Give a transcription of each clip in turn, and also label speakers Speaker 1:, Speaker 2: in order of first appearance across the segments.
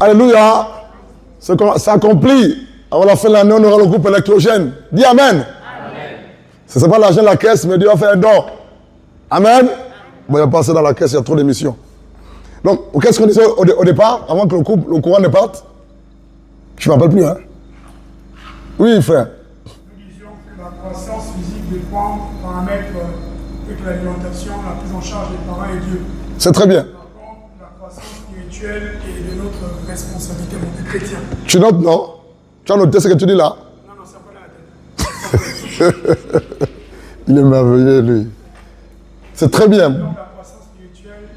Speaker 1: Alléluia. Ça accomplit. Avant la fin de l'année, on aura le groupe électrogène. Dis Amen. Amen. Ce n'est pas l'argent de la caisse, mais Dieu va faire un don. Amen. Bon, il va passer dans la caisse, il y a trop d'émissions. Donc, qu'est-ce qu'on disait au départ, avant que le courant ne parte? Je ne me rappelle plus, hein? Oui, frère.
Speaker 2: Nous disions que la croissance physique dépend de paramètres tels que l'alimentation, la prise en charge des parents et Dieu.
Speaker 1: C'est très bien.
Speaker 2: Par contre, la croissance spirituelle est de notre responsabilité en tant que chrétien.
Speaker 1: Tu notes, non? Tu as noté ce que tu dis là?
Speaker 2: Non, non, ça pas dans la tête.
Speaker 1: Il est merveilleux, lui. C'est très bien.
Speaker 2: Donc, la croissance spirituelle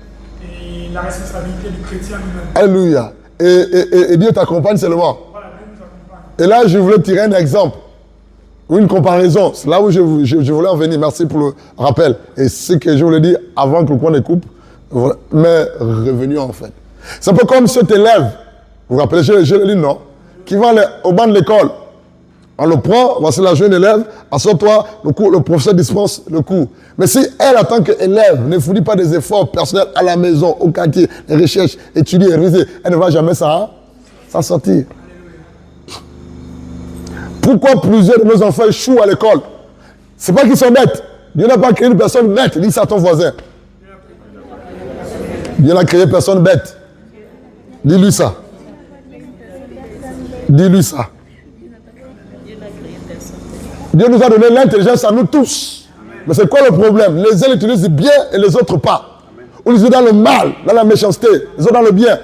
Speaker 2: est la responsabilité du chrétien lui-même.
Speaker 1: Alléluia. Et Dieu t'accompagne seulement.
Speaker 2: Voilà, Dieu nous accompagne.
Speaker 1: Et là, je voulais tirer un exemple. Ou une comparaison. C'est là où je voulais en venir. Merci pour le rappel. Et ce que je voulais dire avant que le coin ne coupe, mais revenu en fait. C'est un peu comme cet élève. Vous vous rappelez, je le dis, non? Qui va au banc de l'école. On le prend, voici la jeune élève, assois-toi, le professeur dispense le cours. Mais si elle, en tant qu'élève, ne fournit pas des efforts personnels à la maison, au quartier, les recherches, étudier, réviser, elle ne va jamais s'en sortir. Pourquoi plusieurs de nos enfants échouent à l'école? C'est pas qu'ils sont bêtes. Dieu n'a pas créé une personne bête, dis ça à ton voisin. Dieu n'a créé personne bête. Dis-lui ça. Dis-lui ça. Dieu nous a donné l'intelligence à nous tous. Mais c'est quoi le problème? Les uns l'utilisent bien et les autres pas. Ou ils sont dans le mal, dans la méchanceté, ils sont dans le bien.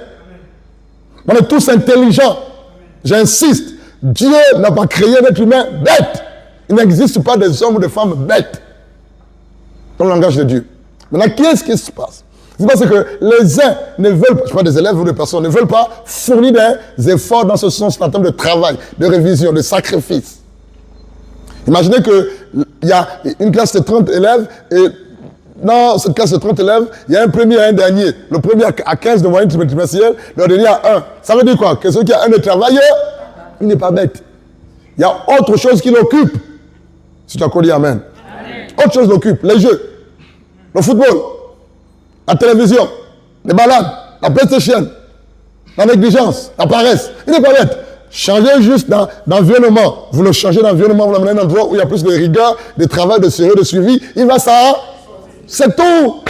Speaker 1: On est tous intelligents. J'insiste, Dieu n'a pas créé un être humain bête. Il n'existe pas des hommes ou des femmes bêtes dans le langage de Dieu. Maintenant, qu'est-ce qui se passe? C'est parce que les uns ne veulent pas, je parle des élèves ou des personnes, ne veulent pas fournir des efforts dans ce sens en termes de travail, de révision, de sacrifice. Imaginez qu'il y a une classe de 30 élèves et dans cette classe de 30 élèves, il y a un premier et un dernier. Le premier a 15 de moyenne trimestrielle, le dernier a 1. Ça veut dire quoi? Que celui qui a 1 de travailleur, il n'est pas bête. Il y a autre chose qui l'occupe. Si tu as encore dit Amen. Amen. Autre chose l'occupe, les jeux, le football, la télévision, les balades, la PlayStation, la négligence, la paresse. Il n'est pas bête. Changez juste d'environnement. Vous le changez d'environnement, vous l'amenez dans un endroit où il y a plus de rigueur, de travail, de sérieux, de suivi. Il va ça. C'est tout.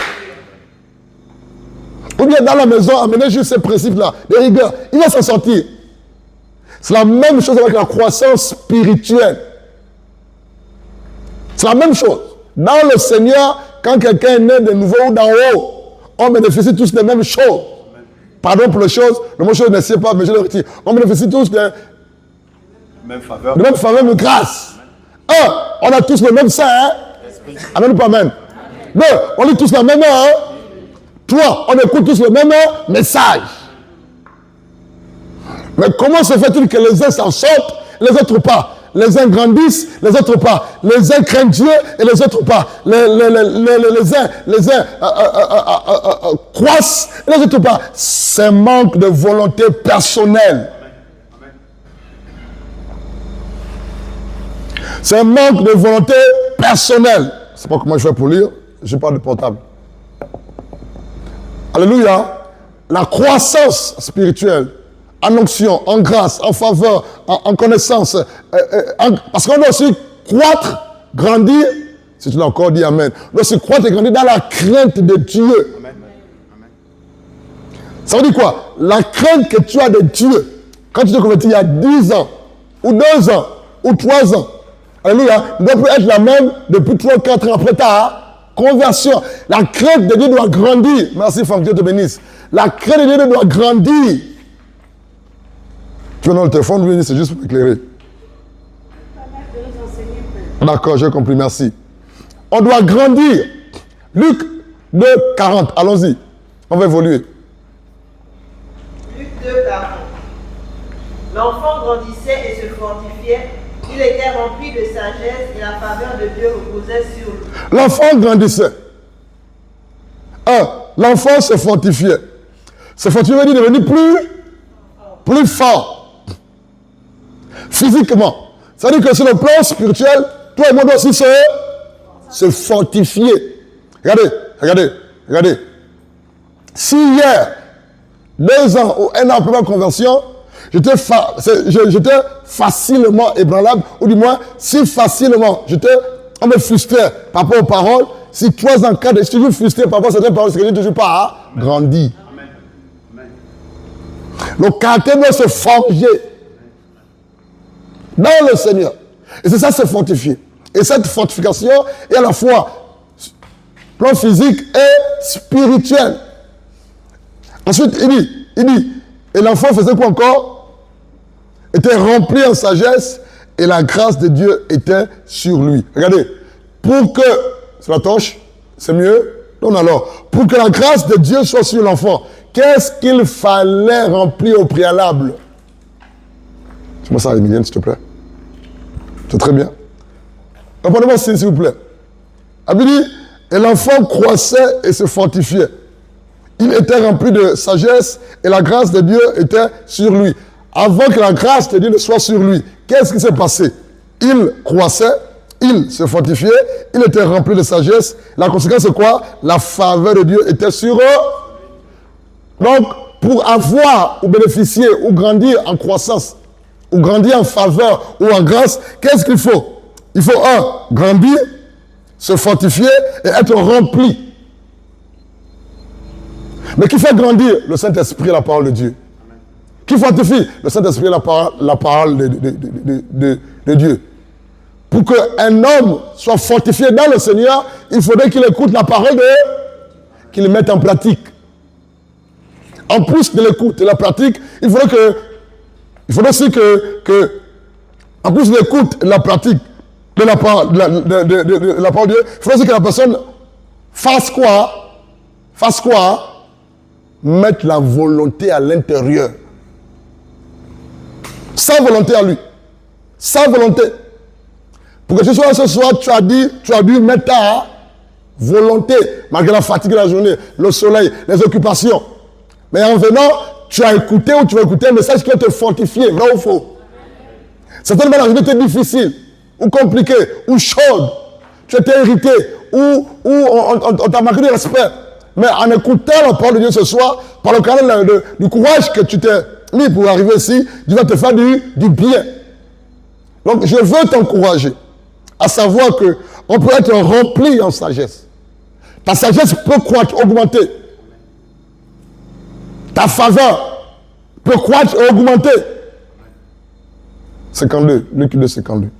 Speaker 1: Ou bien dans la maison, amenez juste ces principes-là, de rigueur. Il va s'en sortir. C'est la même chose avec la croissance spirituelle. C'est la même chose. Dans le Seigneur, quand quelqu'un est né de nouveau ou d'en haut, on bénéficie tous des mêmes choses. Pardon pour les choses, le mot chose ne sait pas, mais je le retire. On bénéficie tous de même faveur, de grâce. Un, on a tous le même sein, hein? Amen ou pas amen? Deux, on lit tous la même heure. Hein? Trois, on écoute tous le même message. Mais comment se fait-il que les uns s'en sortent, les autres pas? Les uns grandissent, les autres pas. Les uns craignent Dieu et les autres pas. Les uns croissent et les autres pas. C'est un manque de volonté personnelle. C'est un manque de volonté personnelle. Je ne sais pas comment je fais pour lire. Je n'ai pas de portable. Alléluia. La croissance spirituelle, en onction, en grâce, en faveur, en connaissance. Parce qu'on doit aussi croître, grandir. Si tu l'as encore dit Amen. On doit aussi croître et grandir dans la crainte de Dieu. Amen. Ça veut dire quoi? La crainte que tu as de Dieu. Quand tu te convertis il y a 10 ans, ou 2 ans, ou 3 ans. Alléluia. Ne doit plus être la même depuis 3 ou 4 ans après ta conversion. La crainte de Dieu doit grandir. Merci, Franck, Dieu te bénisse. La crainte de Dieu doit grandir. Tu vois, le téléphone, lui, c'est juste pour éclairer. D'accord, j'ai compris, merci. On doit grandir. Luc 2, 40, allons-y. On va évoluer.
Speaker 3: Luc 2, 40. L'enfant grandissait et se fortifiait. Il était rempli de sagesse et la faveur de Dieu reposait sur lui.
Speaker 1: L'enfant grandissait. L'enfant se fortifiait. Se fortifier veut dire devenir plus fort. Physiquement. Ça veut dire que sur le plan spirituel, toi et moi doit aussi se fortifier. Regardez. Si hier, 2 ans ou 1 an après ma conversion, j'étais facilement ébranlable, ou du moins, si facilement, on me frustrait par rapport aux paroles, si 3 ans, 4 ans, je suis toujours frustré par rapport à certaines paroles, c'est que je n'ai toujours pas grandi. Le caractère doit se forger dans le Seigneur. Et c'est ça, se fortifier. Et cette fortification est à la fois plan physique et spirituel. Ensuite, il dit, et l'enfant faisait quoi encore? Était rempli en sagesse et la grâce de Dieu était sur lui. Regardez, pour que, c'est la torche, c'est mieux? Non, alors, pour que la grâce de Dieu soit sur l'enfant, qu'est-ce qu'il fallait remplir au préalable? Dis-moi ça, Emilienne, s'il te plaît. C'est très bien. Répondez-moi s'il vous plaît. Il dit, et l'enfant croissait et se fortifiait. Il était rempli de sagesse et la grâce de Dieu était sur lui. Avant que la grâce de Dieu ne soit sur lui, qu'est-ce qui s'est passé? Il croissait, il se fortifiait, il était rempli de sagesse. La conséquence c'est quoi? La faveur de Dieu était sur eux. Donc, pour avoir ou bénéficier ou grandir en croissance, ou grandir en faveur ou en grâce, qu'est-ce qu'il faut? Il faut grandir, se fortifier et être rempli. Mais qui fait grandir? Le Saint-Esprit et la parole de Dieu. Qui fortifie? Le Saint-Esprit et la parole de Dieu. Pour qu'un homme soit fortifié dans le Seigneur, il faudrait qu'il écoute la parole de Dieu, qu'il mette en pratique. En plus de l'écoute et la pratique, il faudrait aussi que en plus de l'écoute et de la pratique de la parole de Dieu, il faudrait aussi que la personne fasse quoi? Mettre la volonté à l'intérieur. Sa volonté à lui. Sa volonté. Pour que tu sois ce soir, tu as dû mettre ta volonté, malgré la fatigue de la journée, le soleil, les occupations. Mais en venant, tu as écouté ou tu vas écouter un message qui va te fortifier, vrai ou faux? Certainement, la journée était difficile, ou compliquée, ou chaude. Tu étais irrité, ou on t'a manqué de respect. Mais en écoutant la parole de Dieu ce soir, par le canal du courage que tu t'es mis pour arriver ici, Dieu va te faire du bien. Donc, je veux t'encourager à savoir qu'on peut être rempli en sagesse. Ta sagesse peut croître, augmenter. Ta faveur peut croître et augmenter. 52, Luc 2, 52.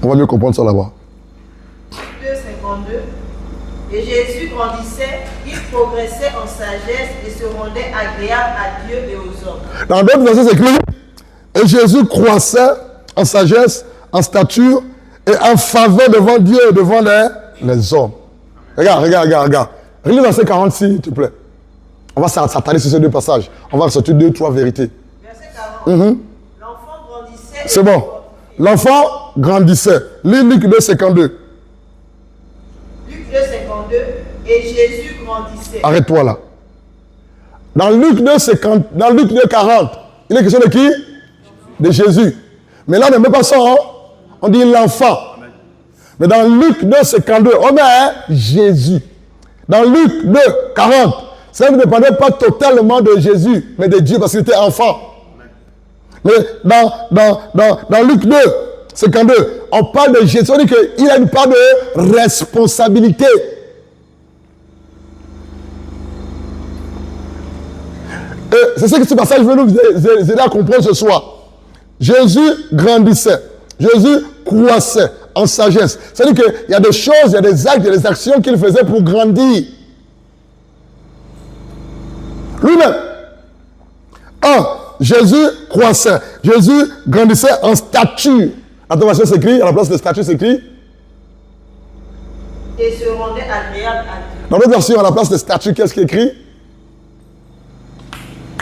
Speaker 1: On va mieux comprendre ça là-bas.
Speaker 3: 2, 52. Et Jésus grandissait, il progressait en sagesse et se rendait agréable à Dieu et aux hommes.
Speaker 1: Dans d'autres versets, c'est écrit, et Jésus croissait en sagesse, en stature et en faveur devant Dieu et devant les hommes. Regarde. Relis le verset 46, s'il te plaît. On va s'attarder sur ces 2 passages. On va ressortir 2, 3 vérités.
Speaker 3: Verset 40. L'enfant grandissait.
Speaker 1: C'est bon. L'enfant grandissait. Lis Luc 2, 52.
Speaker 3: Luc 2, 52. Et Jésus grandissait.
Speaker 1: Arrête-toi là. Dans Luc 2, 40, il est question de qui? De Jésus. Mais là, on ne met pas ça, on dit l'enfant. Mais dans Luc 2, 52, on met Jésus. Dans Luc 2, 40, ça ne dépendait pas totalement de Jésus, mais de Dieu, parce qu'il était enfant. Mais dans Luc 2, 52, on parle de Jésus, on dit qu'il a une part de responsabilité. Et c'est ce que ce passage veut nous aider à comprendre ce soir. Jésus grandissait, Jésus croissait en sagesse. C'est-à-dire qu'il y a des choses, il y a des actes, il y a des actions qu'il faisait pour grandir. Lui-même. Jésus croissait, Jésus grandissait en stature. À ta version s'écrit, à la place de statue s'écrit.
Speaker 3: Et se rendait agréable à Dieu.
Speaker 1: Dans l'autre version, à la place de statue, qu'est-ce qui est écrit?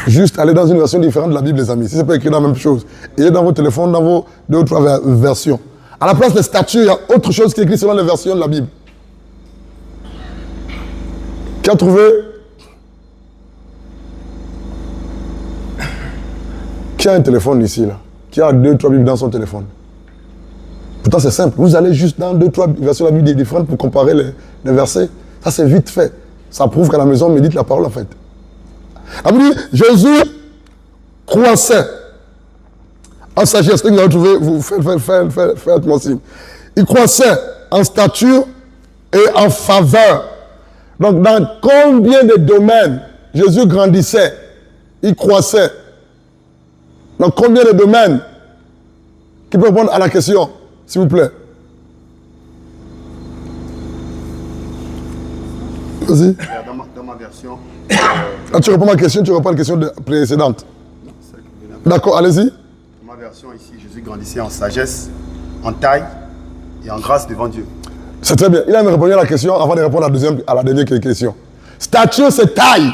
Speaker 1: Juste aller dans une version différente de la Bible, les amis. Si c'est pas écrit la même chose. Il est dans vos téléphones, dans vos 2 ou 3 versions. À la place des statues, il y a autre chose qui est écrit selon les versions de la Bible. Qui a trouvé? Qui a un téléphone ici, là? Qui a 2 ou 3 Bibles dans son téléphone? Pourtant, c'est simple. Vous allez juste dans 2 ou 3 versions de la Bible différentes pour comparer les versets. Ça, c'est vite fait. Ça prouve qu'à la maison, on médite la parole, en fait. Ça veut dire, Jésus croissait en sagesse. Dès que vous avez trouvé, vous faites mon signe. Il croissait en stature et en faveur. Donc, dans combien de domaines Jésus grandissait, il croissait? Dans combien de domaines? Qui peut répondre à la question, s'il vous plaît? Vas-y.
Speaker 4: Dans ma version.
Speaker 1: Là, tu réponds à ma question, tu réponds à la question précédente. D'accord, allez-y.
Speaker 4: Dans ma version ici, Jésus grandissait en sagesse, en taille et en grâce devant Dieu.
Speaker 1: C'est très bien. Il a même répondu à la question avant de répondre à la dernière question. Stature, c'est taille.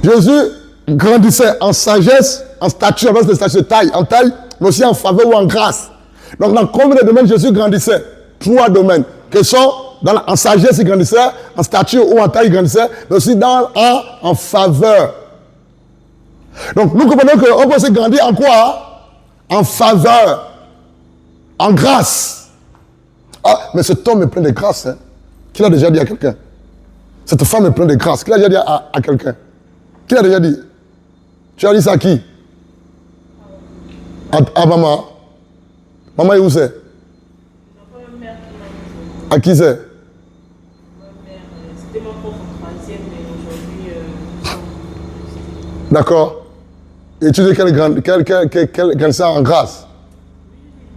Speaker 1: Jésus grandissait en sagesse, en stature, parce que c'est taille, en taille, mais aussi en faveur ou en grâce. Donc, dans combien de domaines Jésus grandissait? 3 domaines. Que sont, en sagesse, il grandissait, en stature ou en taille, il grandissait, mais aussi en faveur. Donc, nous comprenons qu'on peut se grandir en quoi? En faveur. En grâce. Ah, mais cet homme est plein de grâce. Hein? Qui l'a déjà dit à quelqu'un? Cette femme est pleine de grâce. Qui l'a déjà dit à quelqu'un? Qui l'a déjà dit? Tu as dit ça à qui? À maman. Maman est où c'est? À qui c'est?
Speaker 5: C'était mon prof en troisième, mais aujourd'hui...
Speaker 1: D'accord. Et tu dis qu'elle grandissait en grâce?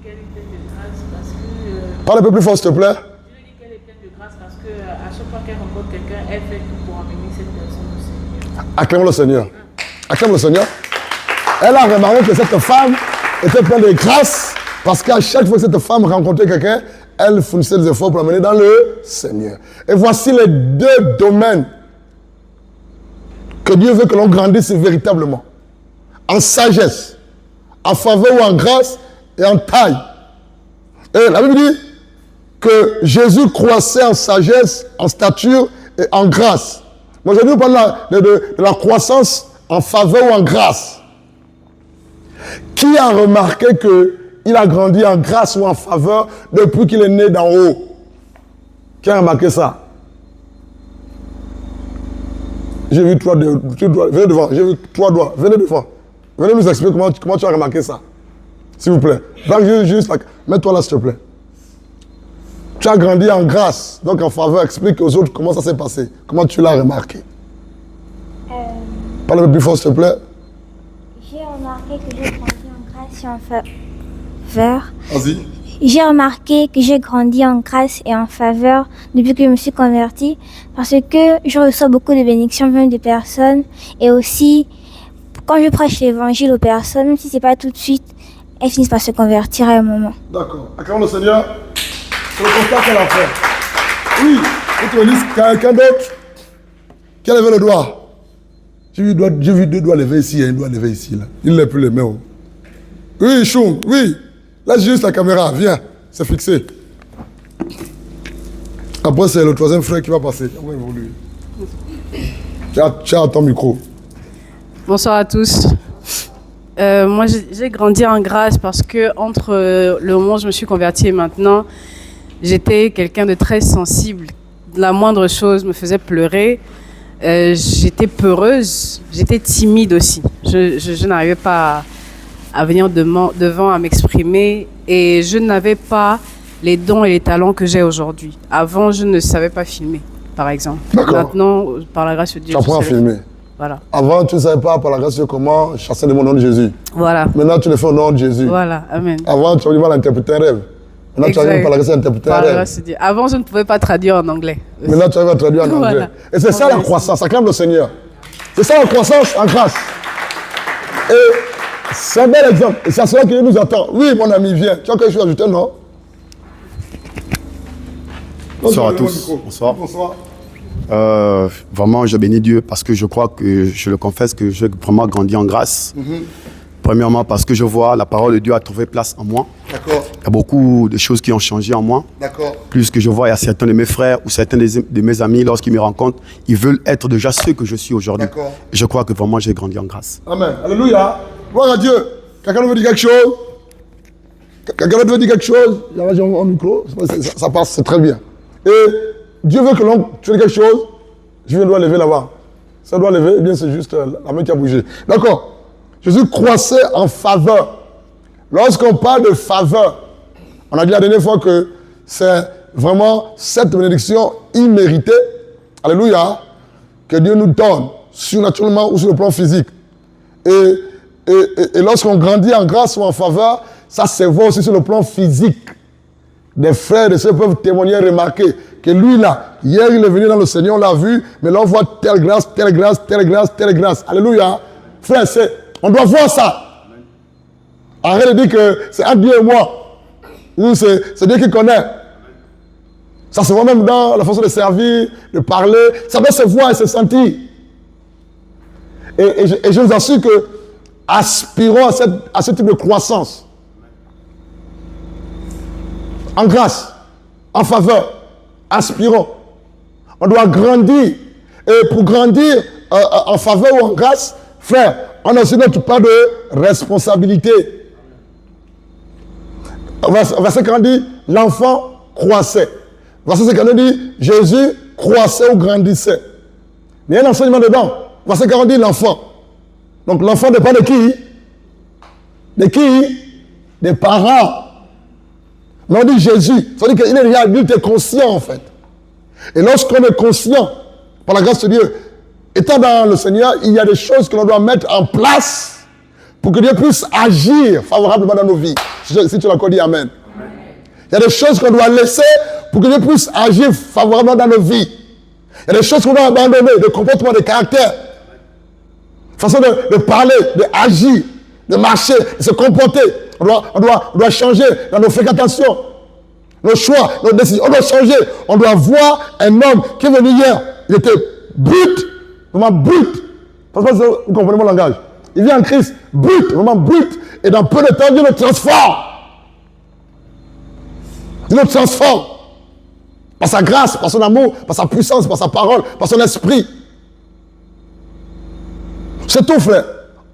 Speaker 5: Qu'elle est pleine de grâce parce que...
Speaker 1: Parle un peu plus fort, s'il te plaît.
Speaker 5: Je lui dis qu'elle est pleine de grâce parce que à chaque fois qu'elle rencontre quelqu'un, elle fait tout pour amener cette personne au Seigneur.
Speaker 1: Acclame le Seigneur. Acclame le Seigneur. Elle a remarqué que cette femme était pleine de grâce parce qu'à chaque fois que cette femme rencontrait quelqu'un, elle fournissait des efforts pour l'amener dans le Seigneur. Et voici les 2 domaines que Dieu veut que l'on grandisse véritablement. En sagesse, en faveur ou en grâce et en taille. Et la Bible dit que Jésus croissait en sagesse, en stature et en grâce. Moi, je vais vous parler de la croissance en faveur ou en grâce. Qui a remarqué qu'il a grandi en grâce ou en faveur depuis qu'il est né d'en haut? Qui a remarqué ça? J'ai vu 3 doigts. Venez devant. J'ai vu 3 doigts. Venez devant. Venez nous expliquer comment tu as remarqué ça. S'il vous plaît. Mets-toi là, s'il te plaît. Tu as grandi en grâce, donc en faveur. Explique aux autres comment ça s'est passé. Comment tu l'as remarqué. Parle un peu plus fort, s'il te plaît.
Speaker 6: J'ai remarqué que j'ai grandi en grâce et en faveur.
Speaker 1: Vas-y.
Speaker 6: J'ai remarqué que j'ai grandi en grâce et en faveur depuis que je me suis convertie parce que je reçois beaucoup de bénédictions venant des personnes et aussi quand je prêche l'évangile aux personnes, même si ce n'est pas tout de suite, elles finissent par se convertir à un moment.
Speaker 1: D'accord. Acclame le Seigneur. C'est le constat qu'elle a fait. Oui. Et tu me dis, quelqu'un d'autre qui a levé le doigt? J'ai vu 2 doigts levés ici et un doigt levé ici. Là. Il ne lève plus les mains. Oui, Choum, oui. Laisse juste la caméra, viens. C'est fixé. Après, c'est le 3e frère qui va passer. On va évoluer. Tu as ton micro.
Speaker 5: Bonsoir à tous. Moi, j'ai grandi en grâce parce que entre le moment où je me suis convertie et maintenant, j'étais quelqu'un de très sensible. La moindre chose me faisait pleurer. J'étais peureuse, j'étais timide aussi. Je n'arrivais pas à venir devant, à m'exprimer et je n'avais pas les dons et les talents que j'ai aujourd'hui. Avant, je ne savais pas filmer, par exemple. Maintenant, par la grâce de Dieu,
Speaker 1: tu apprends à filmer.
Speaker 5: Voilà.
Speaker 1: Avant, tu ne savais pas, par la grâce de Dieu, comment chasser le nom de Jésus.
Speaker 5: Voilà.
Speaker 1: Maintenant, tu le fais au nom de Jésus.
Speaker 5: Voilà, amen.
Speaker 1: Avant, tu arrives à interpréter un rêve. Maintenant, tu arrives par la grâce à interpréter un rêve.
Speaker 5: Avant, je ne pouvais pas traduire en anglais. Aussi.
Speaker 1: Maintenant, tu arrives à traduire en anglais.
Speaker 5: Voilà.
Speaker 1: Et c'est ça la croissance, acclame le Seigneur. C'est ça la croissance en grâce. Et c'est un bel exemple. Et c'est à cela qu'il nous attend. Oui, mon ami, viens. Tu as quelque chose à ajouter, non?
Speaker 4: Bonsoir à tous. Bonsoir.
Speaker 1: Bonsoir.
Speaker 4: Vraiment, je bénis Dieu parce que je crois que, je le confesse, que j'ai vraiment grandi en grâce. Premièrement, parce que je vois la parole de Dieu a trouvé place en moi.
Speaker 1: D'accord.
Speaker 4: Il y a beaucoup de choses qui ont changé en moi.
Speaker 1: D'accord.
Speaker 4: Plus que je vois, il y a certains de mes frères ou certains de mes amis, lorsqu'ils me rencontrent, ils veulent être déjà ceux que je suis aujourd'hui.
Speaker 1: D'accord.
Speaker 4: Et je crois que vraiment, j'ai grandi en grâce.
Speaker 1: Amen. Alléluia. Gloire à Dieu. Quelqu'un veut dire quelque chose? Quelqu'un veut dire quelque chose? Il y a un micro. Ça passe, c'est très bien. Et Dieu veut que l'on... Tu veux dire quelque chose? Julien doit lever là-bas. Ça doit lever, eh bien c'est juste la main qui a bougé. D'accord. Jésus croissait en faveur. Lorsqu'on parle de faveur, on a dit la dernière fois que c'est vraiment cette bénédiction imméritée, alléluia, que Dieu nous donne, surnaturellement ou sur le plan physique. Et lorsqu'on grandit en grâce ou en faveur, ça se voit aussi sur le plan physique. Des frères et des sœurs peuvent témoigner, remarquer que lui là, hier il est venu dans le Seigneur, on l'a vu, mais là on voit telle grâce, telle grâce, telle grâce, telle grâce. Alléluia. Frère, on doit voir ça. Arrête de dire que c'est un Dieu et moi. Ou c'est Dieu qui connaît. Ça se voit même dans la façon de servir, de parler. Ça doit se voir et se sentir. Et je vous assure que aspirons à ce type de croissance. En grâce, en faveur, aspirons. On doit grandir. Et pour grandir en faveur ou en grâce, frère, on a aussi notre part de responsabilité. Verset 40 dit, l'enfant croissait. Verset 42 dit, Jésus croissait ou grandissait. Mais il y a un enseignement dedans. Verset 40 dit, l'enfant. Donc l'enfant dépend de qui? De qui? Des parents. Mais on dit Jésus. Ça veut dire qu'il est déjà adulte et conscient en fait. Et lorsqu'on est conscient, par la grâce de Dieu, étant dans le Seigneur, il y a des choses que l'on doit mettre en place pour que Dieu puisse agir favorablement dans nos vies. Si tu l'as dit, Amen. Il y a des choses qu'on doit laisser pour que Dieu puisse agir favorablement dans nos vies. Il y a des choses qu'on doit abandonner, des comportements, des caractères, façon de parler, d'agir, de marcher, de se comporter. On doit changer dans nos fréquentations, nos choix, nos décisions. On doit changer. On doit voir un homme qui est venu hier. Il était brut, vraiment brut. Parce que vous comprenez mon langage. Il vient en Christ, brut, vraiment brut. Et dans peu de temps, Dieu le transforme. Dieu le transforme. Par sa grâce, par son amour, par sa puissance, par sa parole, par son esprit. C'est tout, frère.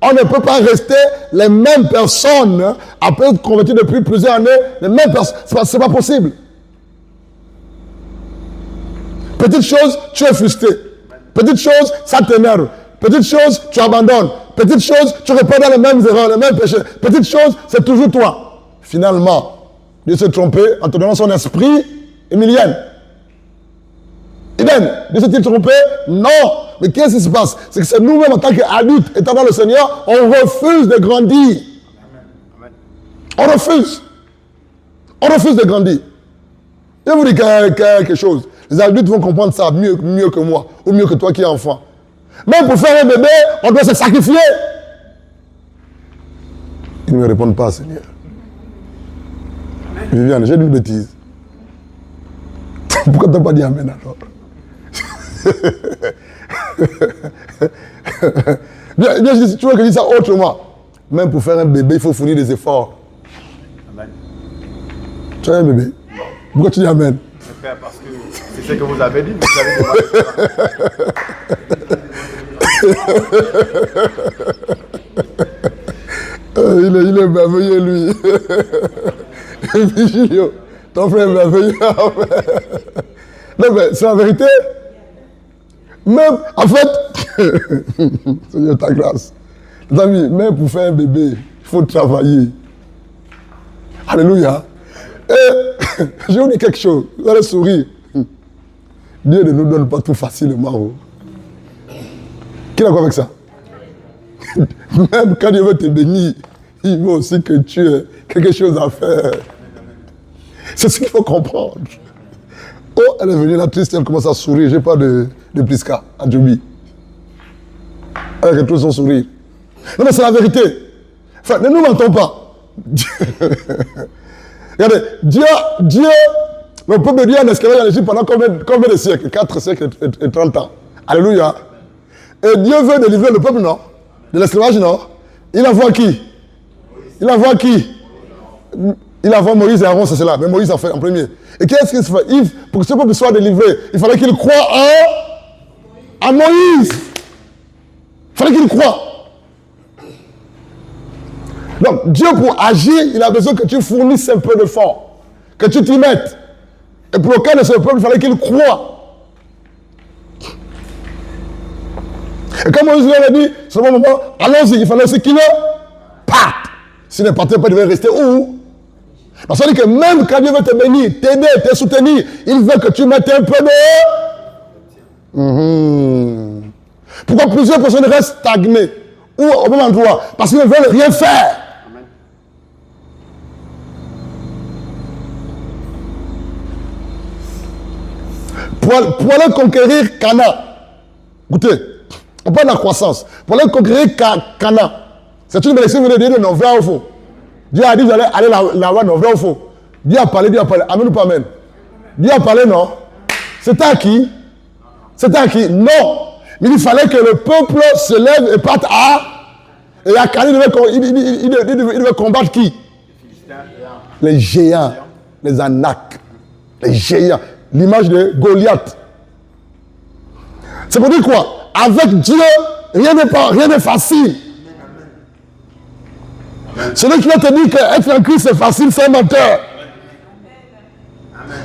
Speaker 1: On ne peut pas rester les mêmes personnes après être convertis depuis plusieurs années. Les mêmes personnes. C'est pas possible. Petite chose, tu es frustré. Petite chose, ça t'énerve. Petite chose, tu abandonnes. Petite chose, tu repars dans les mêmes erreurs, les mêmes péchés. Petite chose, c'est toujours toi. Finalement, Dieu s'est trompé en te donnant son esprit, Emilienne. Idem, Dieu s'est-il trompé? Non. Mais qu'est-ce qui se passe? C'est que c'est nous-mêmes en tant qu'adultes, étant dans le Seigneur, on refuse de grandir. On refuse. On refuse de grandir. Je vous dis quelque chose. Les adultes vont comprendre ça mieux que moi, ou mieux que toi qui es enfant. Même pour faire un bébé, on doit se sacrifier. Ils ne me répondent pas, Seigneur. Viviane, j'ai dit une bêtise. Pourquoi tu n'as pas dit Amen alors? Bien, tu veux que je dise ça autrement. Même pour faire un bébé, il faut fournir des efforts. Amen. Tu as un bébé? Pourquoi tu dis Amen?
Speaker 4: Parce que c'est ce que vous avez dit, vous avez
Speaker 1: il est merveilleux, lui. Vigilio, ton frère est merveilleux. Non, mais c'est la vérité. Même, en fait, Seigneur, ta grâce. Les amis, même pour faire un bébé, il faut travailler. Alléluia. Et je vais vous dire quelque chose. Vous allez sourire. Dieu ne nous donne pas tout facilement. Oh. Qui est d'accord avec ça? Même quand Dieu veut te bénir, il veut aussi que tu aies quelque chose à faire. C'est ce qu'il faut comprendre. Oh, elle est venue là triste, elle commence à sourire. J'ai pas de Pliska à Djobi. Elle retrouve son sourire. Non, mais c'est la vérité. Enfin, ne nous mentons pas. Regardez, Dieu, le peuple de Dieu en esclavage en Égypte pendant combien de siècles? 4 siècles et 30 ans. Alléluia. Et Dieu veut délivrer le peuple, non? De l'esclavage, non? Il envoie qui? Il envoie qui? Il envoie Moïse et Aaron, c'est cela. Mais Moïse en fait en premier. Et qu'est-ce qu'il se fait? Pour que ce peuple soit délivré, il fallait qu'il croie en Moïse. Il fallait qu'il croie. Donc, Dieu, pour agir, il a besoin que tu fournisses un peu d'effort. Que tu t'y mettes. Et pour le cas de ce peuple, il fallait qu'il croie. Et comme Moïse leur a dit, c'est le moment, allons-y, il fallait aussi qu'il parte. S'il ne partait pas, il devait rester où? Donc ça veut dire que même quand Dieu veut te bénir, t'aider, te soutenir, il veut que tu mettes un peu de... Pourquoi plusieurs personnes restent stagnées ou au même endroit? Parce qu'ils ne veulent rien faire. Pour aller conquérir Cana, écoutez, on parle de la croissance. Pour aller conquérir Cana, c'est une bénédiction de Dieu, non, vrai ou faux? Dieu a dit d'aller là-bas, non, vrai ou faux? Dieu a parlé. Amen ou pas amen? Dieu a parlé, non? C'était à qui? C'était à qui? Non. Mais il fallait que le peuple se lève et parte à... Et à Cana, il devait combattre qui? Les géants, les Anak, les géants. L'image de Goliath. C'est pour dire quoi? Avec Dieu, rien n'est facile. Celui qui va te dire qu'être en Christ c'est facile, c'est un menteur.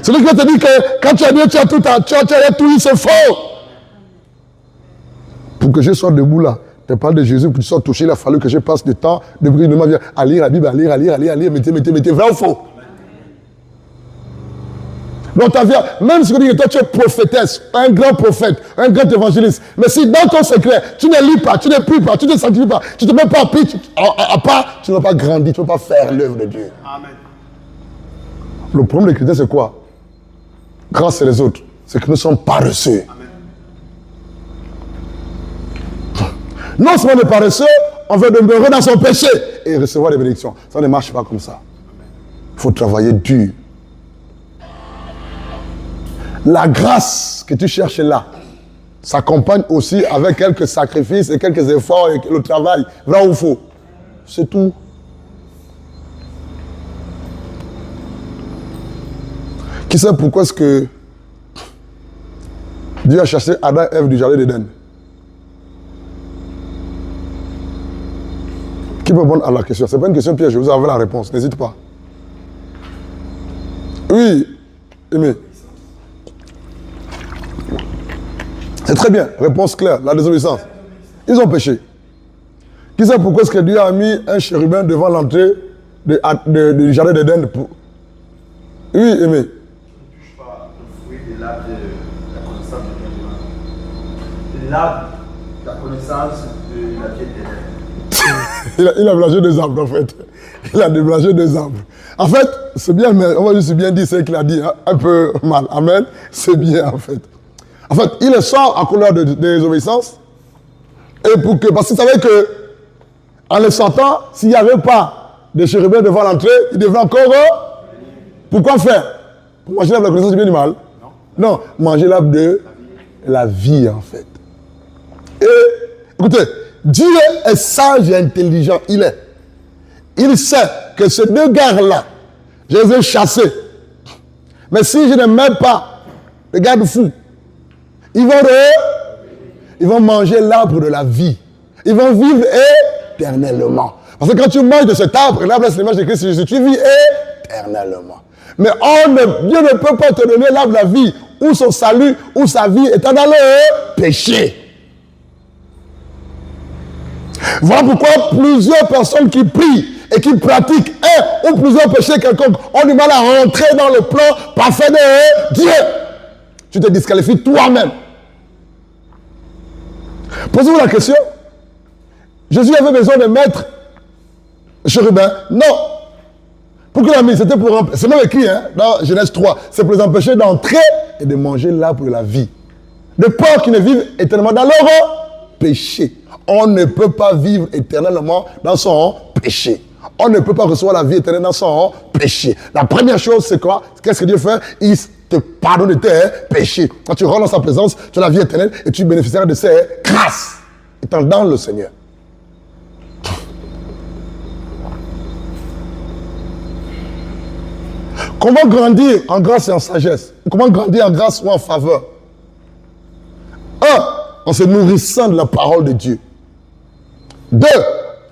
Speaker 1: Celui qui va te dire que quand tu as Dieu, tu as tout, c'est faux. Pour que je sois debout là, je te parle de Jésus, pour que tu sois touché, il a fallu que je passe du temps, depuis que je viens à lire la Bible, à lire, mettez, vrai ou faux? Donc ta vie, même si tu dis que toi tu es prophétesse, un grand prophète, un grand évangéliste, mais si dans ton secret, tu ne lis pas, tu ne pries pas, tu ne sanctifies pas, tu ne te mets pas à prier, tu ne vas pas grandir, tu ne vas pas faire l'œuvre de Dieu. Amen. Le problème des chrétiens c'est quoi? Grâce à les autres, c'est que nous sommes paresseux. Amen. Non seulement on est paresseux, on veut demeurer dans son péché et recevoir des bénédictions. Ça ne marche pas comme ça. Il faut travailler dur. La grâce que tu cherches là s'accompagne aussi avec quelques sacrifices et quelques efforts et le travail. Vrai ou faux? C'est tout. Qui sait pourquoi est-ce que Dieu a chassé Adam et Ève du jardin d'Éden? Qui peut répondre à la question? Ce n'est pas une question piège, vous avez la réponse, n'hésite pas. Oui, Aimé. C'est très bien, réponse claire, la désobéissance. Ils ont péché. Qui sait pourquoi est-ce que Dieu a mis un chérubin devant l'entrée du jardin d'Éden pour... Oui, Aimé.
Speaker 7: Tu ne touches pas le fruit de l'arbre de la connaissance de Dieu. L'arbre de la connaissance de la vie éternelle.
Speaker 1: Il a blanchi deux arbres en fait. Il a déblanché deux arbres. En fait, c'est bien, mais on va juste bien dire ce qu'il a dit, hein, un peu mal. Amen. C'est bien en fait. En fait, il le sort à couleur de désobéissance. Et pour que, parce qu'il savait que, en le sortant, s'il n'y avait pas de chérubin devant l'entrée, il devait encore. Pourquoi faire? Pour manger l'arbre de la connaissance du bien et du mal? Non, manger l'arbre de la vie en fait. Et, écoutez, Dieu est sage et intelligent. Il sait que ces deux gars-là, je les ai chassés. Mais si je ne mets pas les garde-fous, ils vont manger l'arbre de la vie. Ils vont vivre éternellement. Parce que quand tu manges de cet arbre, l'arbre c'est l'image de Christ Jésus, tu vis éternellement. Mais Dieu ne peut pas te donner l'arbre de la vie, ou son salut, ou sa vie, étant dans le péché. Voilà pourquoi plusieurs personnes qui prient et qui pratiquent un ou plusieurs péchés quelconques ont du mal à rentrer dans le plan parfait de Dieu. Tu te disqualifies toi-même. Posez-vous la question. Jésus avait besoin de mettre chérubin? Non. Pour qu'il l'a mis, c'était pour... C'est même écrit dans Genèse 3. C'est pour les empêcher d'entrer et de manger l'arbre de la vie. De peur qu'ils ne vivent éternellement dans leur péché. On ne peut pas vivre éternellement dans son péché. On ne peut pas recevoir la vie éternelle dans son péché. La première chose, c'est quoi? Qu'est-ce que Dieu fait? Il te pardonne de tes péchés. Quand tu rentres dans sa présence, tu as la vie éternelle et tu bénéficieras de ses grâces, étant dans le Seigneur. Comment grandir en grâce et en sagesse? Comment grandir en grâce ou en faveur? Un, en se nourrissant de la parole de Dieu. Deux,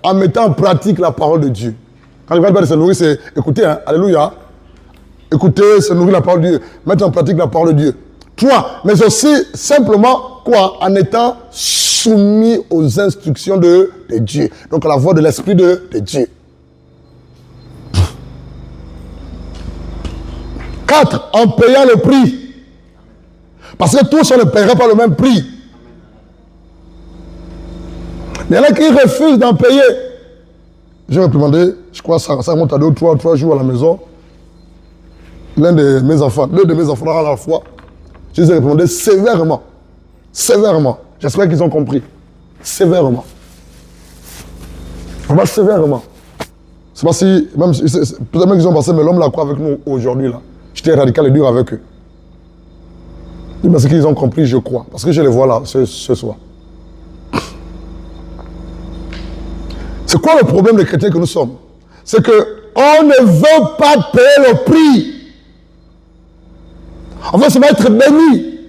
Speaker 1: en mettant en pratique la parole de Dieu. Quand je parle de se nourrir, c'est écouter, hein, alléluia. Écouter, se nourrir la parole de Dieu. Mettre en pratique la parole de Dieu. Trois, mais aussi simplement quoi? En étant soumis aux instructions de Dieu. Donc à la voix de l'Esprit de Dieu. 4. En payant le prix. Parce que tous, on ne paiera pas le même prix. Il y en a qui refusent d'en payer. J'ai réprimandé, je crois que ça remonte à 2 ou 3 jours à la maison. L'un de mes enfants à la fois, je les ai réprimandés sévèrement. Sévèrement. J'espère qu'ils ont compris. Sévèrement. Vraiment sévèrement. C'est pas si, peut-être même qu'ils ont passé, mais l'homme là quoi avec nous aujourd'hui là. J'étais radical et dur avec eux. Mais c'est qu'ils ont compris, je crois. Parce que je les vois là ce soir. C'est quoi le problème des chrétiens que nous sommes? C'est qu'on ne veut pas payer le prix. On veut seulement être béni.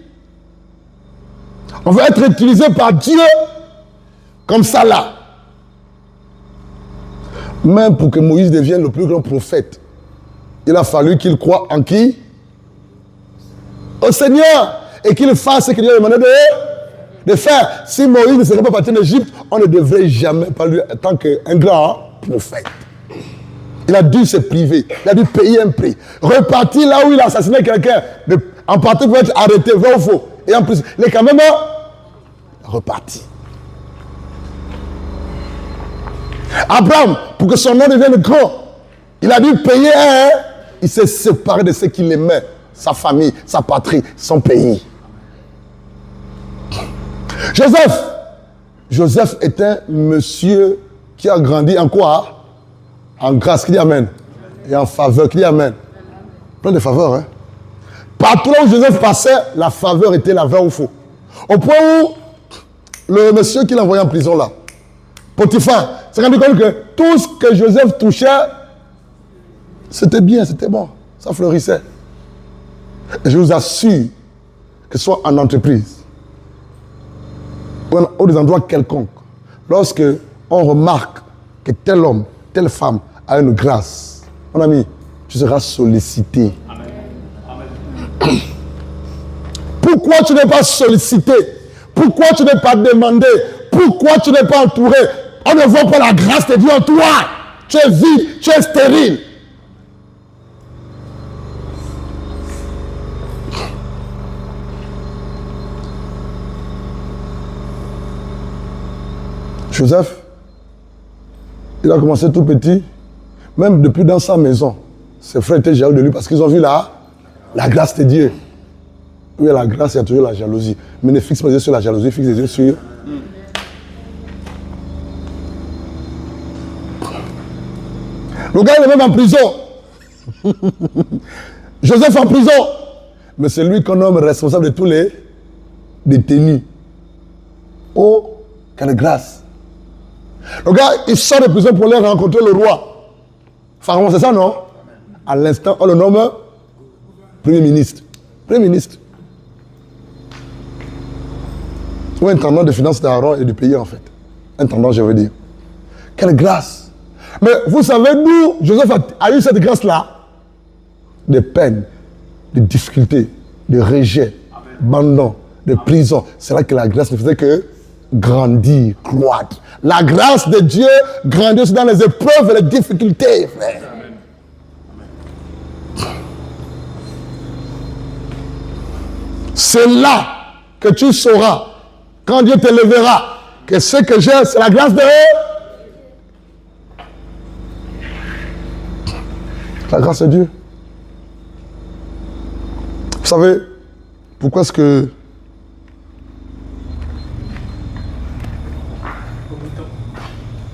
Speaker 1: On veut être utilisé par Dieu comme ça là. Même pour que Moïse devienne le plus grand prophète, il a fallu qu'il croie en qui? Au Seigneur. Et qu'il fasse ce qu'il lui a demandé de faire. Si Moïse ne serait pas parti d'Égypte, on ne devrait jamais parler en tant qu'un grand prophète. Il a dû se priver. Il a dû payer un prix. Repartir là où il a assassiné quelqu'un. En partie pour être arrêté, vrai ou faux. Et en plus, il est quand même reparti. Abraham, pour que son nom devienne grand, il a dû payer il s'est séparé de ce qu'il aimait. Sa famille, sa patrie, son pays. Joseph est un monsieur qui a grandi en quoi? En grâce, qui dit amen. Et en faveur, qui dit amen. Plein de faveurs, hein. Partout là où Joseph passait, la faveur était là, vrai ou faux. Au point où le monsieur qui l'a envoyé en prison là, Potiphar, s'est rendu compte que tout ce que Joseph touchait, c'était bien, c'était bon, ça fleurissait. Et je vous assure que ce soit en entreprise, ou des endroits quelconques, lorsque on remarque que tel homme, telle femme a une grâce, mon ami, tu seras sollicité. Amen. Pourquoi tu n'es pas sollicité? Pourquoi tu n'es pas demandé? Pourquoi tu n'es pas entouré? On ne voit pas la grâce de Dieu en toi. Tu es vide, tu es stérile. Joseph, il a commencé tout petit, même depuis dans sa maison. Ses frères étaient jaloux de lui parce qu'ils ont vu la grâce de Dieu. Oui, la grâce, il y a toujours la jalousie. Mais ne fixe pas les yeux sur la jalousie, fixe les yeux sur... Le gars, il est même en prison. Joseph en prison. Mais c'est lui qu'on nomme responsable de tous les détenus. Oh, quelle grâce. Le gars, il sort de prison pour aller rencontrer le roi. Pharaon, c'est ça, non? À l'instant, on le nomme Premier ministre. Premier ministre. Ou intendant de finances d'Aaron et du pays, en fait. Intendant, je veux dire. Quelle grâce. Mais vous savez d'où Joseph a eu cette grâce-là? De peine, de difficultés, de rejet, d'abandon, de prison. C'est là que la grâce ne faisait que grandir, croître. La grâce de Dieu grandit aussi dans les épreuves et les difficultés, frère. C'est là que tu sauras, quand Dieu te lèvera, que ce que j'ai, c'est la grâce de Dieu. La grâce de Dieu. Vous savez, pourquoi est-ce que...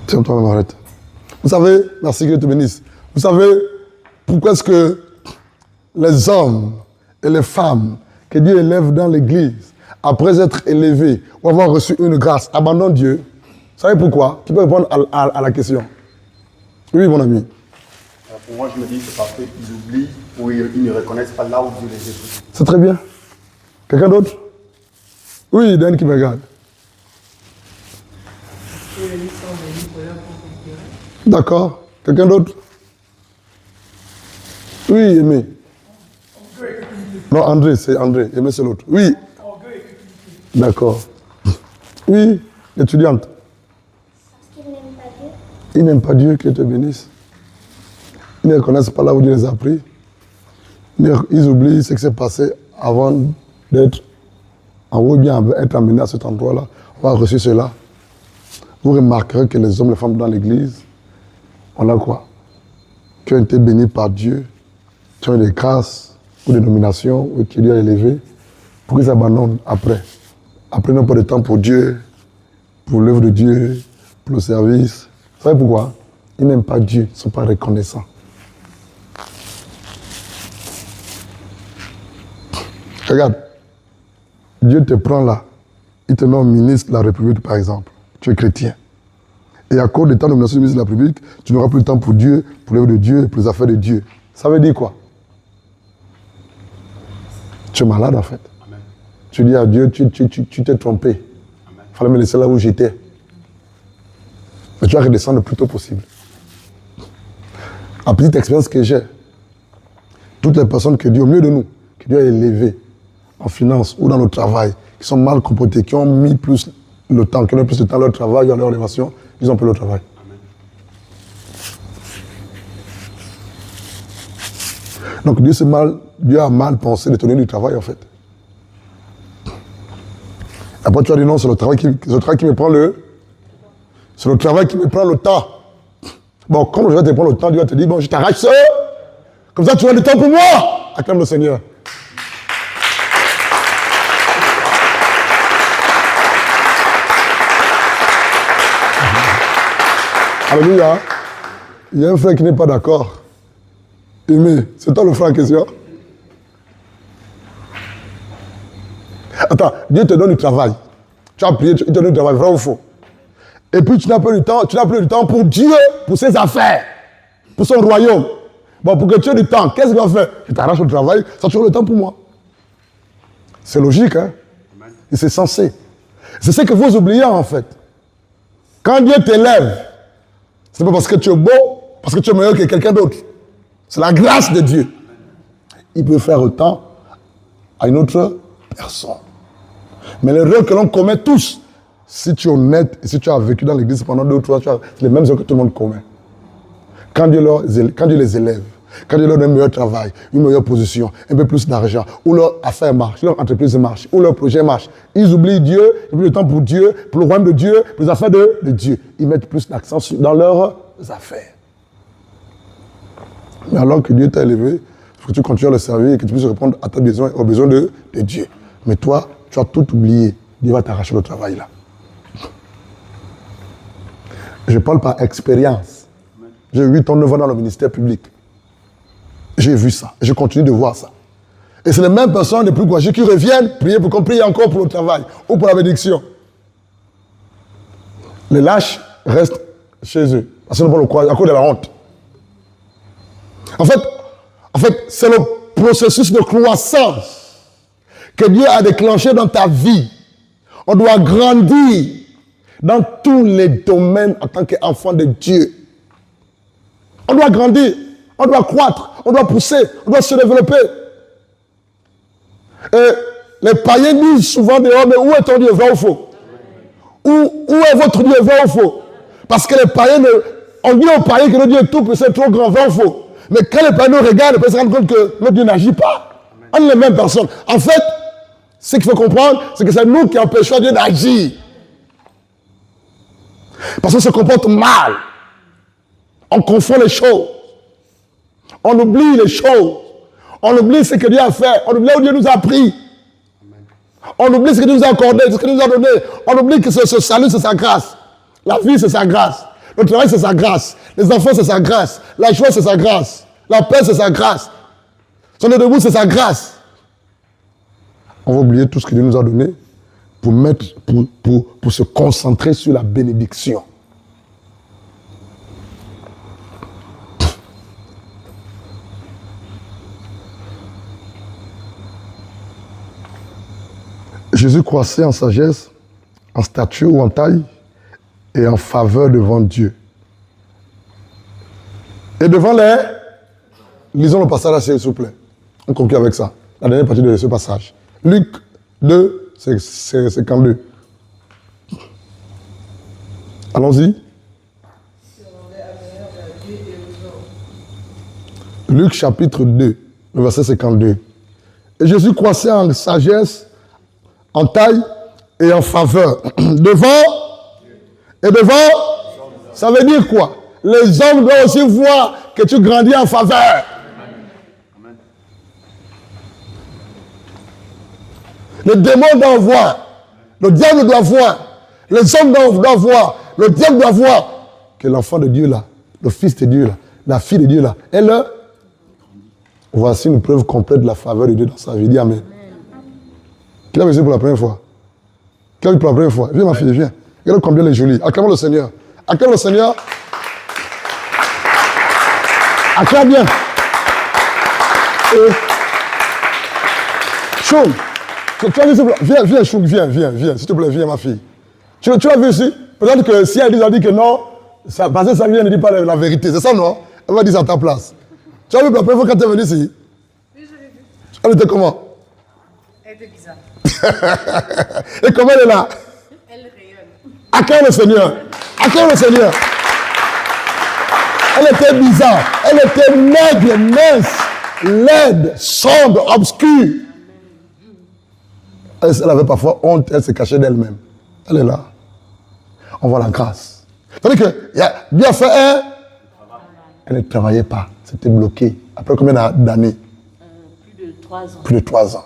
Speaker 1: Tiens-toi, arrête. Vous savez, merci que Dieu te bénisse. Vous savez, pourquoi est-ce que les hommes et les femmes que Dieu élève dans l'église, après être élevés ou avoir reçu une grâce, abandonnent Dieu? Vous savez pourquoi? Tu peux répondre à la question. Oui, mon ami.
Speaker 4: Pour moi, je me dis que c'est parce qu'ils oublient ou ils ne reconnaissent pas là où Dieu les a pris.
Speaker 1: C'est très bien. Quelqu'un d'autre? Oui, Dan qui me regarde. D'accord. Quelqu'un d'autre? Oui, Aimé. Non, André, c'est André. Aimé, c'est l'autre. Oui. D'accord. Oui, l'étudiante.
Speaker 6: Parce qu'ils n'aiment pas Dieu.
Speaker 1: Ils n'aiment pas Dieu, qu'il te bénisse. Ils ne connaissent pas là où Dieu les a pris. Ils oublient ce qui s'est passé avant d'être en haut, bien être amené à cet endroit-là. On a reçu cela. Vous remarquerez que les hommes et les femmes dans l'église, on a quoi? Qui ont été bénis par Dieu, qui ont eu des grâces ou des nominations, ou qui Dieu a élevé, pour qu'ils abandonnent après. Après, ils n'ont pas de temps pour Dieu, pour l'œuvre de Dieu, pour le service. Vous savez pourquoi? Ils n'aiment pas Dieu, ils ne sont pas reconnaissants. Regarde, Dieu te prend là, il te nomme ministre de la République, par exemple. Tu es chrétien. Et à cause de ta nomination de ministre de la République, tu n'auras plus le temps pour Dieu, pour l'œuvre de Dieu, pour les affaires de Dieu. Ça veut dire quoi? Tu es malade en fait. Amen. Tu dis à Dieu, tu t'es trompé. Il fallait me laisser là où j'étais. Mais tu vas redescendre le plus tôt possible. La petite expérience que j'ai, toutes les personnes que Dieu, au milieu de nous, que Dieu a élevées en finance ou dans le travail, qui sont mal comportés, qui ont mis plus le temps, qui ont mis plus de temps à leur travail, à leur élévation, ils ont pris le travail. Amen. Donc Dieu a mal pensé de te donner du travail en fait. Après tu as dit non, c'est le travail qui me prend c'est le travail qui me prend le temps. Bon, comme je vais te prendre le temps, Dieu va te dire, bon, je t'arrache ça, comme ça tu as du temps pour moi. Acclame le Seigneur. Alléluia. Il y a un frère qui n'est pas d'accord. Aimé, c'est toi le frère en question. Attends, Dieu te donne du travail. Tu as prié, il te donne du travail, vrai ou faux? Et puis tu n'as plus du temps pour Dieu, pour ses affaires, pour son royaume. Bon, pour que tu aies du temps, qu'est-ce qu'il va faire? Je t'arrache le travail, ça tu as le temps pour moi. C'est logique, hein? Et c'est censé. C'est ce que vous oubliez en fait. Quand Dieu t'élève, c'est pas parce que tu es beau, parce que tu es meilleur que quelqu'un d'autre. C'est la grâce de Dieu. Il peut faire autant à une autre personne. Mais l'erreur que l'on commet tous, si tu es honnête et si tu as vécu dans l'église pendant 2 ou 3 ans, c'est les mêmes erreurs que tout le monde commet. Quand Dieu les élève, quand Dieu leur donne un meilleur travail, une meilleure position, un peu plus d'argent, ou leur affaire marche, leur entreprise marche, ou leur projet marche, ils oublient Dieu, ils oublient le temps pour Dieu, pour le royaume de Dieu, pour les affaires de Dieu. Ils mettent plus d'accent dans leurs affaires. Mais alors que Dieu t'a élevé, il faut que tu continues à le servir et que tu puisses répondre à tes besoins, aux besoins de Dieu. Mais toi, tu as tout oublié. Dieu va t'arracher le travail là. Je parle par expérience. J'ai 8 ans, 9 ans dans le ministère public. J'ai vu ça. Je continue de voir ça. Et c'est les mêmes personnes les plus courageuses qui reviennent prier pour qu'on prie encore pour le travail ou pour la bénédiction. Les lâches restent chez eux. Parce qu'ils n'ont pas le courage à cause de la honte. En fait, c'est le processus de croissance que Dieu a déclenché dans ta vie. On doit grandir dans tous les domaines en tant qu'enfant de Dieu. On doit grandir, on doit croître, on doit pousser, on doit se développer. Et les païens disent souvent dehors, mais où est ton Dieu, vrai ou faux? Où est votre Dieu, vrai ou faux? Parce que les païens, on dit aux païens que le Dieu est tout puissant, trop grand, vrai ou faux? Mais quand les païens nous regardent, ils peuvent se rendre compte que notre Dieu n'agit pas. On est les mêmes personnes. En fait, ce qu'il faut comprendre, c'est que c'est nous qui empêchons Dieu d'agir. Parce qu'on se comporte mal. On confond les choses. On oublie les choses. On oublie ce que Dieu a fait. On oublie où Dieu nous a pris. On oublie ce que Dieu nous a accordé, ce que Dieu nous a donné. On oublie que ce salut, c'est sa grâce. La vie, c'est sa grâce. Le travail, c'est sa grâce. Les enfants, c'est sa grâce. La joie, c'est sa grâce. La paix, c'est sa grâce. Son debout, c'est sa grâce. On va oublier tout ce que Dieu nous a donné pour se concentrer sur la bénédiction. Jésus croissait en sagesse, en stature ou en taille et en faveur devant Dieu. Et devant les... Lisons le passage là, s'il vous plaît. On conclut avec ça. La dernière partie de ce passage. Luc 2, C'est 52. Allons-y. Luc chapitre 2, le verset 52. Et Jésus croissait en sagesse, en taille et en faveur. Devant, ça veut dire quoi? Les hommes doivent aussi voir que tu grandis en faveur. Les démons doivent voir, le diable doit voir, les hommes doivent voir, le diable doit voir que l'enfant de Dieu là, le fils de Dieu là, la fille de Dieu là, elle, voici une preuve complète de la faveur de Dieu dans sa vie. Dis Amen. Qui l'a vu pour la première fois? Qui l'a vu pour la première fois? Viens ma fille, viens. Regarde combien elle est jolie. Acclamons le Seigneur. Acclamons le Seigneur. Acclame bien. Choum. Tu as vu, viens, Choum, viens, s'il te plaît, viens ma fille. Tu l'as vu ici? Peut-être que si elle a dit que non, parce que ça vient ne dit pas la vérité. C'est ça, non? Elle va dire à ta place. Tu as vu la première fois quand tu es venu ici? Oui, je l'ai vu. Elle était comment? Elle était bizarre. Et comment elle est là? Elle rayonne. Acclame le Seigneur. Acclame le Seigneur. Elle était bizarre. Elle était maigre, mince, laide, sombre, obscure. Elle avait parfois honte, elle se cachait d'elle-même. Elle est là. On voit la grâce. C'est-à-dire que Dieu a fait un. Elle ne travaillait pas. C'était bloqué. Après combien d'années?
Speaker 8: Plus de 3 ans.
Speaker 1: Plus de 3 ans.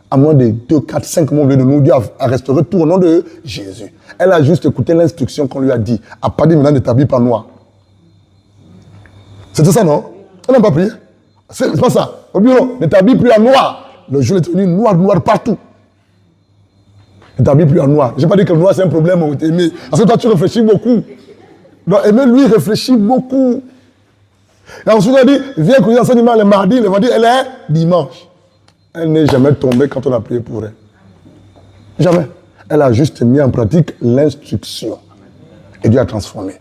Speaker 1: À moins de 2, 4, 5 mois de nous, Dieu a restauré tout au nom de Jésus. Elle a juste écouté l'instruction qu'on lui a dit. À partir de maintenant, ne t'habille pas noir. C'était ça, non? Elle n'a pas prié. C'est pas ça. Au bureau, ne t'habille plus en noir. Le jour est devenu noir partout. Ne t'habille plus en noir. Je n'ai pas dit que le noir c'est un problème, Aimé. Parce que toi, tu réfléchis beaucoup. Donc, Aimé, lui, réfléchit beaucoup. Et ensuite, elle dit, viens écouter l'enseignement le mardi, le vendredi, elle est dimanche. Elle n'est jamais tombée quand on a prié pour elle. Jamais. Elle a juste mis en pratique l'instruction. Et Dieu a transformé.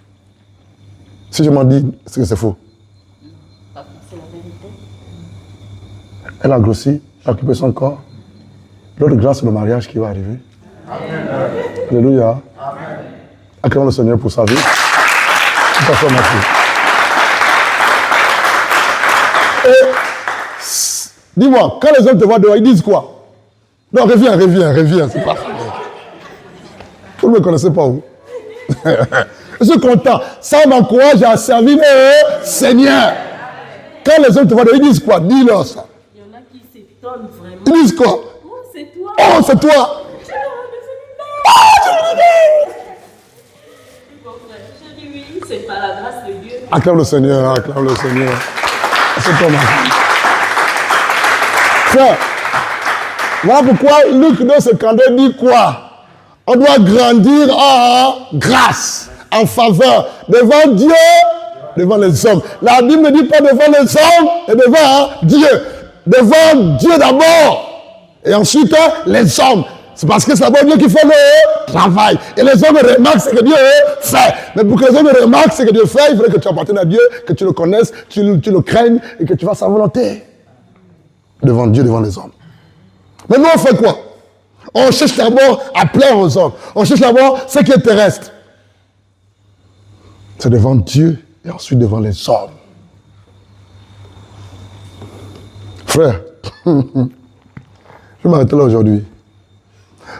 Speaker 1: Si je m'en dis, c'est que c'est faux.
Speaker 8: C'est la vérité.
Speaker 1: Elle a grossi, elle a occupé son corps. L'autre grâce, c'est le mariage qui va arriver. Amen. Alléluia. Acclamons le Seigneur pour sa vie. Tout à fait, merci. Et dis-moi, quand les hommes te voient dehors, ils disent quoi? Non, reviens, c'est parfait. Vous ne me connaissez pas, vous. Je suis content. Ça m'encourage à servir le Seigneur. Quand les hommes te voient dehors, ils disent quoi? Dis-leur ça.
Speaker 8: Il y en a qui s'étonnent vraiment.
Speaker 1: Ils disent quoi?
Speaker 8: Oh, c'est toi.
Speaker 1: Oh, c'est toi.
Speaker 8: Je dis oui, c'est par la grâce de Dieu.
Speaker 1: Acclame le Seigneur, acclame le Seigneur. C'est toi, ma fille. Frère, voilà pourquoi Luc 2,52 dit quoi? On doit grandir en grâce, en faveur, devant Dieu, devant les hommes. La Bible ne dit pas devant les hommes, et devant Dieu. Devant Dieu d'abord, et ensuite les hommes. C'est parce que c'est d'abord Dieu qui fait le travail. Et les hommes remarquent ce que Dieu fait. Mais pour que les hommes remarquent ce que Dieu fait, il faudrait que tu appartiennes à Dieu, que tu le connaisses, tu le craignes et que tu fasses sa volonté. Devant Dieu, devant les hommes. Mais nous, on fait quoi? On cherche d'abord à plaire aux hommes. On cherche d'abord ce qui est terrestre. C'est devant Dieu et ensuite devant les hommes. Frère, je m'arrête là aujourd'hui.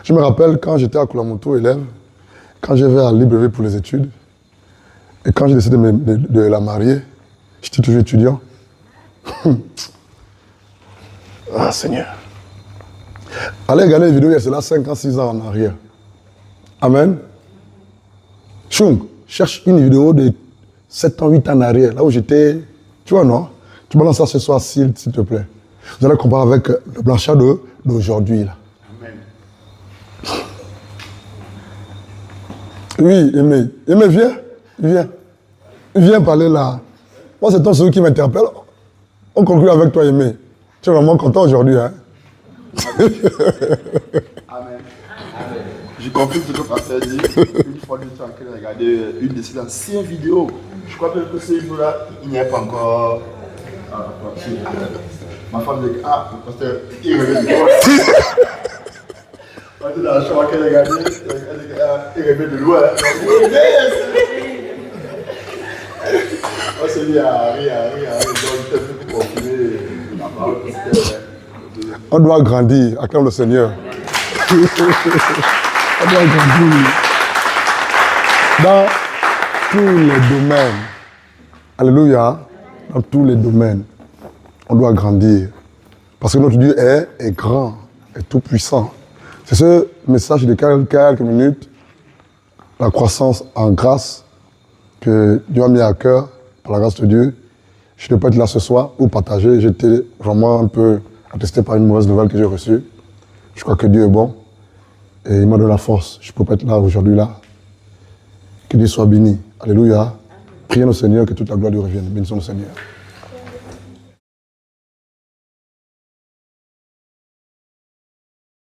Speaker 1: Je me rappelle quand j'étais à Koulamoutou, élève, quand j'avais à Libreville pour les études, et quand j'ai décidé de la marier, j'étais toujours étudiant. Ah, Seigneur. Allez regarder les vidéos, il y a cela 5 ans, 6 ans en arrière. Amen. Choum, cherche une vidéo de 7 ans, 8 ans en arrière, là où j'étais, tu vois, non? Tu balances ça ce soir, s'il te plaît. Vous allez comparer avec le blanchard d'aujourd'hui, là. Oui, Aimé. Aimé, viens parler là. Moi, c'est ton celui qui m'interpelle. On conclut avec toi, Aimé. Tu es vraiment content aujourd'hui, hein?
Speaker 7: Amen. Je confirme ce que le pasteur dit. Une fois que tu es en train de regarder une de ces anciennes vidéos, je crois que ce vidéo-là, il n'y a pas encore. Ma femme dit, ah, le pasteur, il revient. Quand tu es dans la chambre qu'elle a gagné, elle revient de loin. On se dit à Harry, donc peut-être pour continuer la parole.
Speaker 1: On doit grandir, acclame le Seigneur. On doit grandir dans tous les domaines. Alléluia. Dans tous les domaines, on doit grandir. Parce que notre Dieu est grand, est tout puissant. C'est ce message de quelques minutes, la croissance en grâce, que Dieu a mis à cœur, par la grâce de Dieu. Je ne peux pas être là ce soir pour partager. J'étais vraiment un peu attesté par une mauvaise nouvelle que j'ai reçue. Je crois que Dieu est bon et il m'a donné la force. Je ne peux pas être là aujourd'hui là. Que Dieu soit béni. Alléluia. Prions au Seigneur que toute la gloire lui revienne. Bénissons le Seigneur.